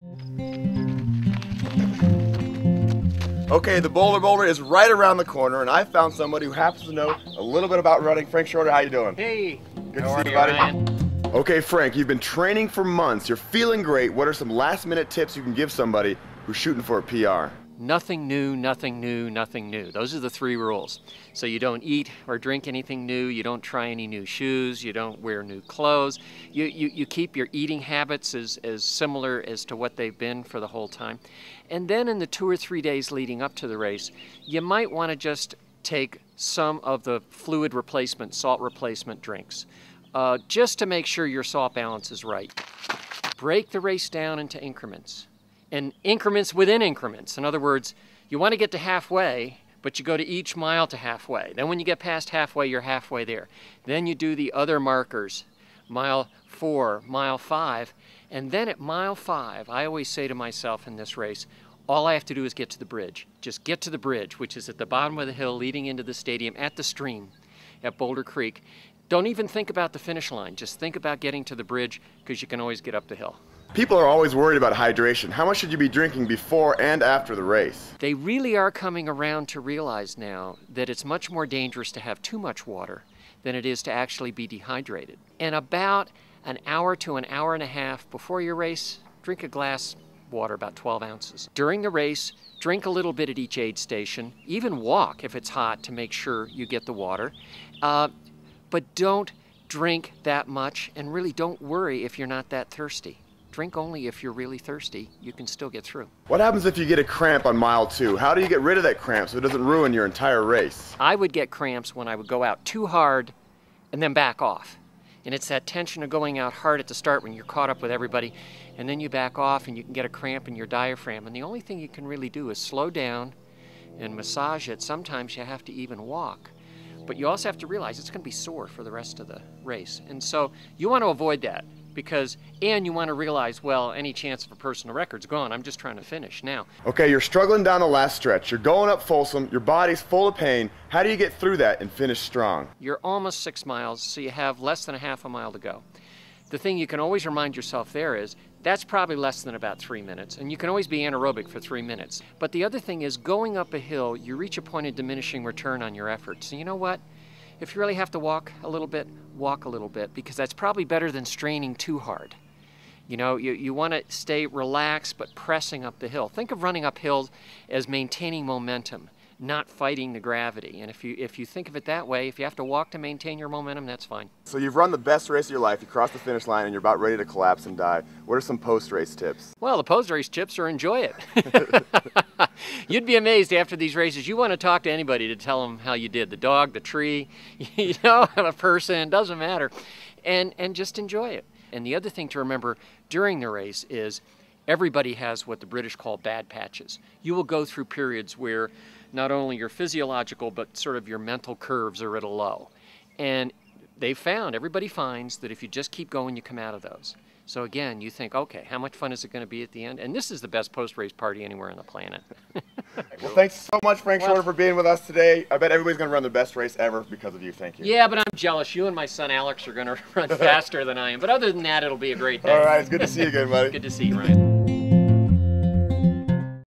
Okay, the Boulder is right around the corner, and I found somebody who happens to know a little bit about running. Frank Shorter, how you doing? Hey. Good to see you, buddy. Ryan? Okay, Frank, you've been training for months. You're feeling great. What are some last-minute tips you can give somebody who's shooting for a PR? Nothing new, nothing new, nothing new. Those are the 3 rules. So you don't eat or drink anything new, you don't try any new shoes, you don't wear new clothes. You keep your eating habits as similar as to what they've been for the whole time. And then in the 2 or 3 days leading up to the race, you might want to just take some of the fluid replacement, salt replacement drinks, just to make sure your salt balance is right. Break the race down into increments. And increments within increments. In other words, you want to get to halfway, but you go to each mile to halfway. Then when you get past halfway, you're halfway there. Then you do the other markers, mile 4, mile 5, and then at mile 5, I always say to myself in this race, all I have to do is get to the bridge. Just get to the bridge, which is at the bottom of the hill leading into the stadium at the stream at Boulder Creek. Don't even think about the finish line. Just think about getting to the bridge, because you can always get up the hill. People are always worried about hydration. How much should you be drinking before and after the race? They really are coming around to realize now that it's much more dangerous to have too much water than it is to actually be dehydrated. And about an hour to an hour and a half before your race, drink a glass of water, about 12 ounces. During the race, drink a little bit at each aid station. Even walk if it's hot to make sure you get the water. But don't drink that much, and really don't worry if you're not that thirsty. Drink only if you're really thirsty. You can still get through. What happens if you get a cramp on mile 2? How do you get rid of that cramp so it doesn't ruin your entire race? I would get cramps when I would go out too hard and then back off. And it's that tension of going out hard at the start when you're caught up with everybody, and then you back off and you can get a cramp in your diaphragm. And the only thing you can really do is slow down and massage it. Sometimes you have to even walk. But you also have to realize it's going to be sore for the rest of the race. And so you want to avoid that. And you want to realize, well, any chance of a personal record's gone. I'm just trying to finish now. Okay, you're struggling down the last stretch. You're going up Folsom. Your body's full of pain. How do you get through that and finish strong? You're almost 6 miles, so you have less than a half a mile to go. The thing you can always remind yourself there is that's probably less than about 3 minutes, and you can always be anaerobic for 3 minutes. But the other thing is, going up a hill, you reach a point of diminishing return on your effort. So you know what? If you really have to walk a little bit, walk a little bit, because that's probably better than straining too hard. You know, you want to stay relaxed but pressing up the hill. Think of running up hills as maintaining momentum, not fighting the gravity. And if you think of it that way, if you have to walk to maintain your momentum, that's fine. So you've run the best race of your life, you crossed the finish line, and you're about ready to collapse and die. What are some post-race tips? Well, the post-race tips are enjoy it. You'd be amazed after these races. You want to talk to anybody to tell them how you did. The dog, the tree, you know, a person, doesn't matter. And just enjoy it. And the other thing to remember during the race is everybody has what the British call bad patches. You will go through periods where not only your physiological but sort of your mental curves are at a low. And everybody finds that if you just keep going, you come out of those. So again, you think, okay, how much fun is it going to be at the end? And this is the best post-race party anywhere on the planet. Well, thanks so much, Frank Shorter, for being with us today. I bet everybody's going to run the best race ever because of you. Thank you. Yeah, but I'm jealous. You and my son Alex are going to run faster than I am. But other than that, it'll be a great day. All right, it's good to see you again, buddy. Good to see you, Ryan.